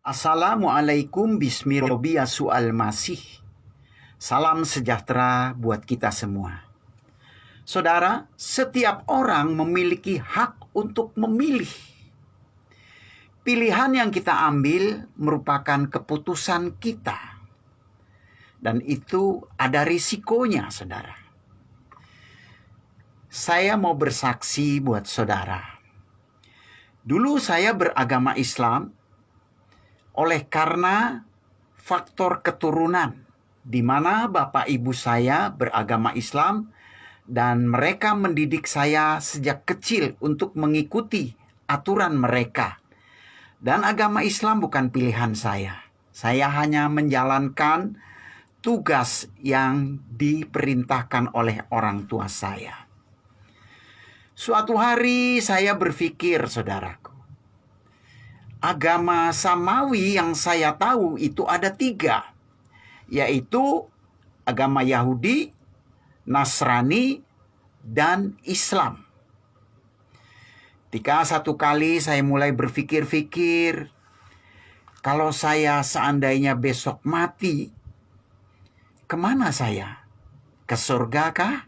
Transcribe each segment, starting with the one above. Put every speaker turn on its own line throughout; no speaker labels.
Assalamualaikum bismillahirrahmanirrahim. Salam sejahtera buat kita semua. Saudara, setiap orang memiliki hak untuk memilih. Pilihan yang kita ambil merupakan keputusan kita. Dan itu ada risikonya, saudara. Saya mau bersaksi buat saudara. Dulu saya beragama Islam oleh karena faktor keturunan, di mana bapak ibu saya beragama Islam dan mereka mendidik saya sejak kecil untuk mengikuti aturan mereka. Dan agama Islam bukan pilihan saya. Saya hanya menjalankan tugas yang diperintahkan oleh orang tua saya. Suatu hari saya berpikir, saudaraku, agama samawi yang saya tahu itu ada 3, yaitu agama Yahudi, Nasrani, dan Islam. Ketika satu kali saya mulai berpikir-pikir, kalau saya seandainya besok mati, kemana saya? Ke surga kah?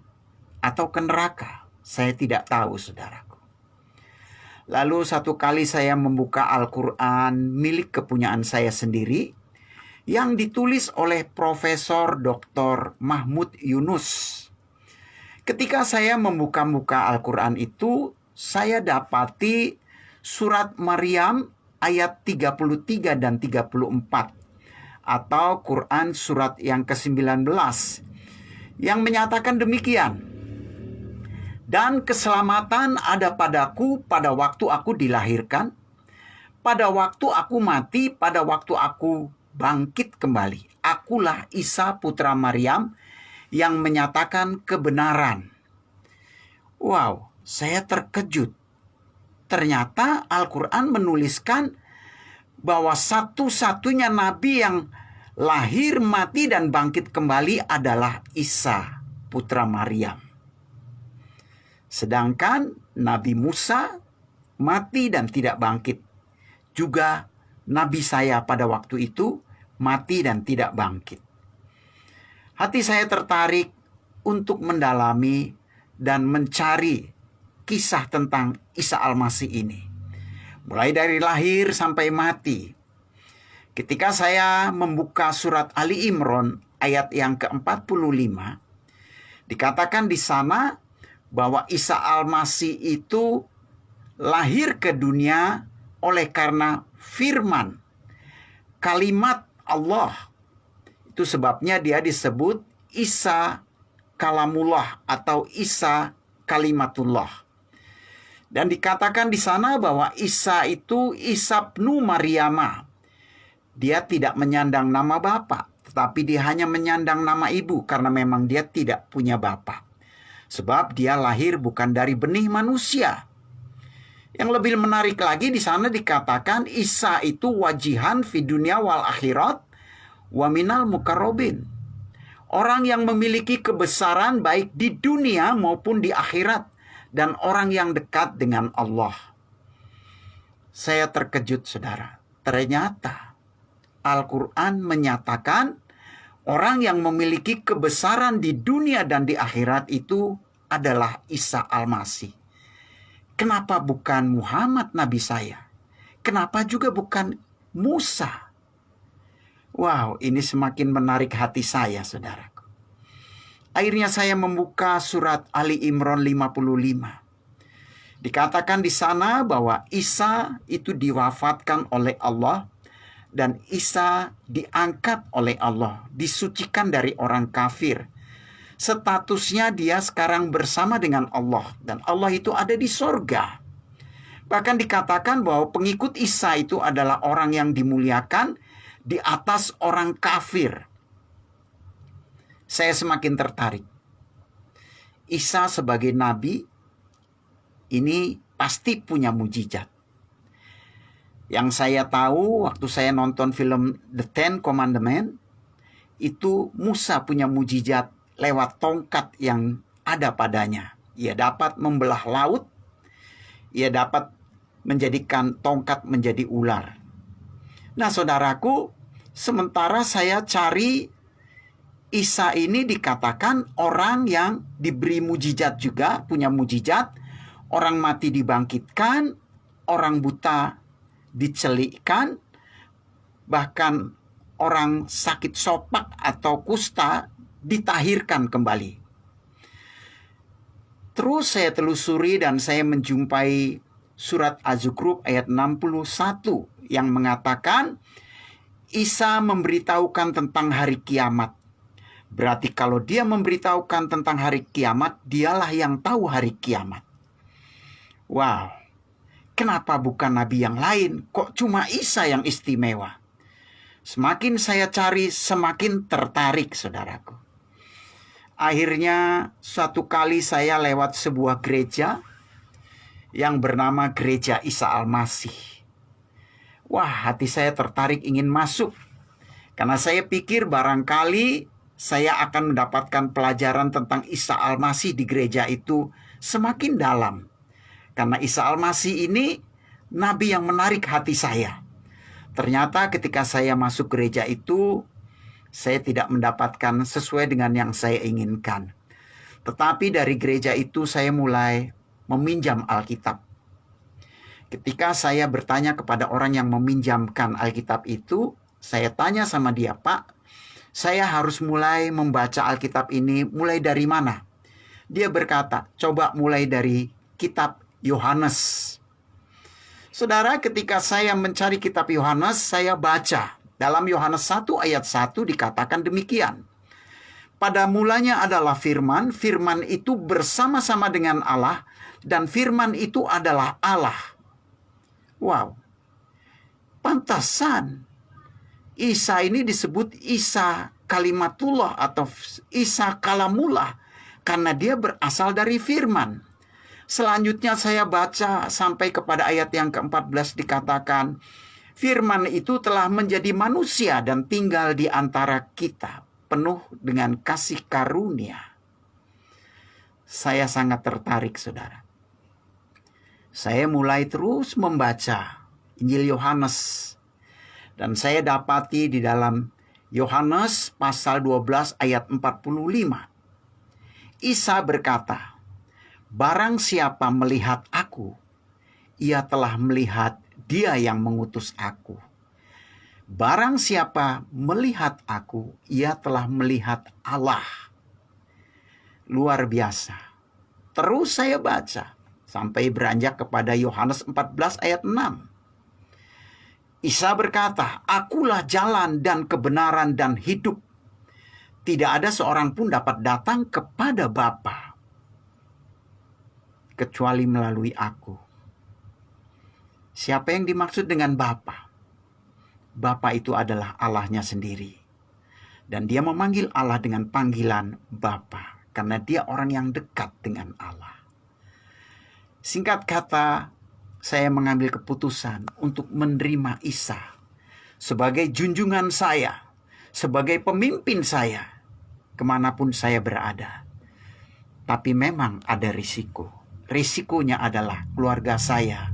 Atau ke neraka? Saya tidak tahu, saudaraku. Lalu satu kali saya membuka Al-Quran milik kepunyaan saya sendiri yang ditulis oleh Profesor Dr. Mahmud Yunus. Ketika saya membuka Al-Quran itu, saya dapati surat Maryam ayat 33 dan 34 atau Quran surat yang ke-19 yang menyatakan demikian. Dan keselamatan ada padaku pada waktu aku dilahirkan, pada waktu aku mati, pada waktu aku bangkit kembali. Akulah Isa putra Maryam yang menyatakan kebenaran. Wow, saya terkejut. Ternyata Al-Quran menuliskan bahwa satu-satunya nabi yang lahir, mati, dan bangkit kembali adalah Isa putra Maryam. Sedangkan Nabi Musa mati dan tidak bangkit. Juga Nabi saya pada waktu itu mati dan tidak bangkit. Hati saya tertarik untuk mendalami dan mencari kisah tentang Isa Al-Masih ini. Mulai dari lahir sampai mati. Ketika saya membuka surat Ali Imran ayat yang ke-45, dikatakan di sana bahwa Isa Al-Masih itu lahir ke dunia oleh karena firman, kalimat Allah. Itu sebabnya dia disebut Isa Kalamullah atau Isa Kalimatullah. Dan dikatakan di sana bahwa Isa itu Isa bnu Maryama. Dia tidak menyandang nama bapa, tetapi dia hanya menyandang nama ibu karena memang dia tidak punya bapa. Sebab dia lahir bukan dari benih manusia. Yang lebih menarik lagi di sana dikatakan Isa itu wajihan fi dunya wal akhirat wa minal mukarrabin. Orang yang memiliki kebesaran baik di dunia maupun di akhirat dan orang yang dekat dengan Allah. Saya terkejut, saudara. Ternyata Al-Quran menyatakan orang yang memiliki kebesaran di dunia dan di akhirat itu adalah Isa Al-Masih. Kenapa bukan Muhammad Nabi saya? Kenapa juga bukan Musa? Wow, ini semakin menarik hati saya, saudaraku. Akhirnya saya membuka surat Ali Imran 55. Dikatakan di sana bahwa Isa itu diwafatkan oleh Allah dan Isa diangkat oleh Allah, disucikan dari orang kafir. Statusnya dia sekarang bersama dengan Allah dan Allah itu ada di sorga. Bahkan dikatakan bahwa pengikut Isa itu adalah orang yang dimuliakan di atas orang kafir. Saya semakin tertarik. Isa sebagai nabi ini pasti punya mujizat. Yang saya tahu waktu saya nonton film The Ten Commandments, itu Musa punya mujizat lewat tongkat yang ada padanya. Ia dapat membelah laut, ia dapat menjadikan tongkat menjadi ular. Nah, saudaraku, sementara saya cari, Isa ini dikatakan orang yang diberi mujizat juga, punya mujizat. Orang mati dibangkitkan, orang buta dicelikkan, bahkan orang sakit sopak atau kusta ditahirkan kembali. Terus saya telusuri dan saya menjumpai surat Az-Zukhruf ayat 61 yang mengatakan Isa memberitahukan tentang hari kiamat. Berarti kalau dia memberitahukan tentang hari kiamat, dialah yang tahu hari kiamat. Wow, kenapa bukan nabi yang lain? Kok cuma Isa yang istimewa? Semakin saya cari, semakin tertarik, saudaraku. Akhirnya suatu kali saya lewat sebuah gereja yang bernama Gereja Isa Al-Masih. Wah, hati saya tertarik ingin masuk. Karena saya pikir barangkali saya akan mendapatkan pelajaran tentang Isa Al-Masih di gereja itu semakin dalam. Karena Isa Al-Masih ini nabi yang menarik hati saya. Ternyata ketika saya masuk gereja itu, saya tidak mendapatkan sesuai dengan yang saya inginkan. Tetapi dari gereja itu saya mulai meminjam Alkitab. Ketika saya bertanya kepada orang yang meminjamkan Alkitab itu, saya tanya sama dia, "Pak, saya harus mulai membaca Alkitab ini mulai dari mana?" Dia berkata, "Coba mulai dari kitab Yohanes." Saudara, ketika saya mencari kitab Yohanes, saya baca. Dalam Yohanes 1 ayat 1 dikatakan demikian. Pada mulanya adalah firman, firman itu bersama-sama dengan Allah, dan firman itu adalah Allah. Wow, pantasan Isa ini disebut Isa Kalimatullah atau Isa Kalamullah karena dia berasal dari firman. Selanjutnya saya baca sampai kepada ayat yang ke-14 dikatakan, firman itu telah menjadi manusia dan tinggal di antara kita, penuh dengan kasih karunia. Saya sangat tertarik, saudara. Saya mulai terus membaca Injil Yohanes. Dan saya dapati di dalam Yohanes pasal 12 ayat 45. Isa berkata, "Barang siapa melihat aku, ia telah melihat Dia yang mengutus aku. Barang siapa melihat aku, ia telah melihat Allah." Luar biasa. Terus saya baca sampai beranjak kepada Yohanes 14 ayat 6. Isa berkata, "Akulah jalan dan kebenaran dan hidup. Tidak ada seorang pun dapat datang kepada Bapa kecuali melalui aku." Siapa yang dimaksud dengan Bapa? Bapa itu adalah Allahnya sendiri. Dan dia memanggil Allah dengan panggilan Bapa karena dia orang yang dekat dengan Allah. Singkat kata, saya mengambil keputusan untuk menerima Isa sebagai junjungan saya, sebagai pemimpin saya, kemanapun saya berada. Tapi memang ada risiko. Risikonya adalah keluarga saya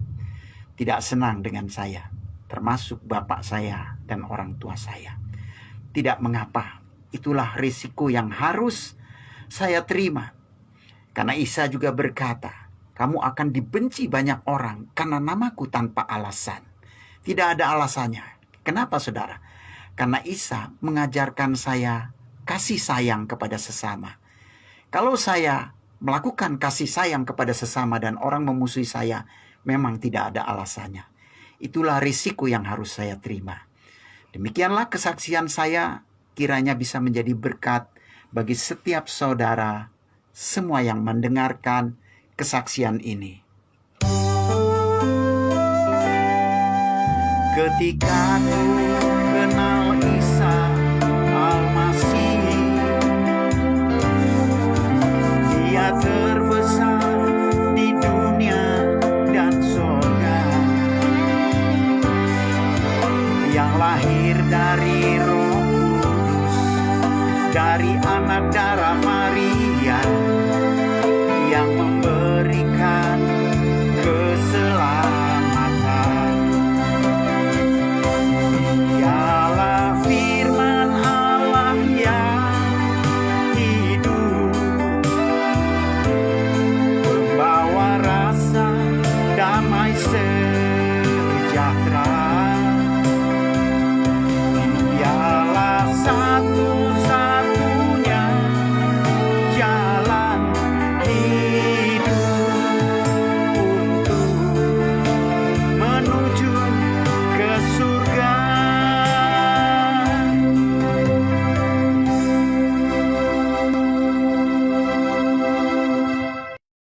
tidak senang dengan saya, termasuk bapak saya dan orang tua saya. Tidak mengapa, itulah risiko yang harus saya terima. Karena Isa juga berkata, "Kamu akan dibenci banyak orang karena namaku tanpa alasan." Tidak ada alasannya. Kenapa, saudara? Karena Isa mengajarkan saya kasih sayang kepada sesama. Kalau saya melakukan kasih sayang kepada sesama dan orang memusuhi saya, memang tidak ada alasannya. Itulah risiko yang harus saya terima. Demikianlah kesaksian saya, kiranya bisa menjadi berkat bagi setiap saudara, semua yang mendengarkan kesaksian ini. Ketika ku kenal Isa Al-Masih, Dia terbesar di dunia dan surga, yang lahir dari Roh Kudus, dari anak darah Maria,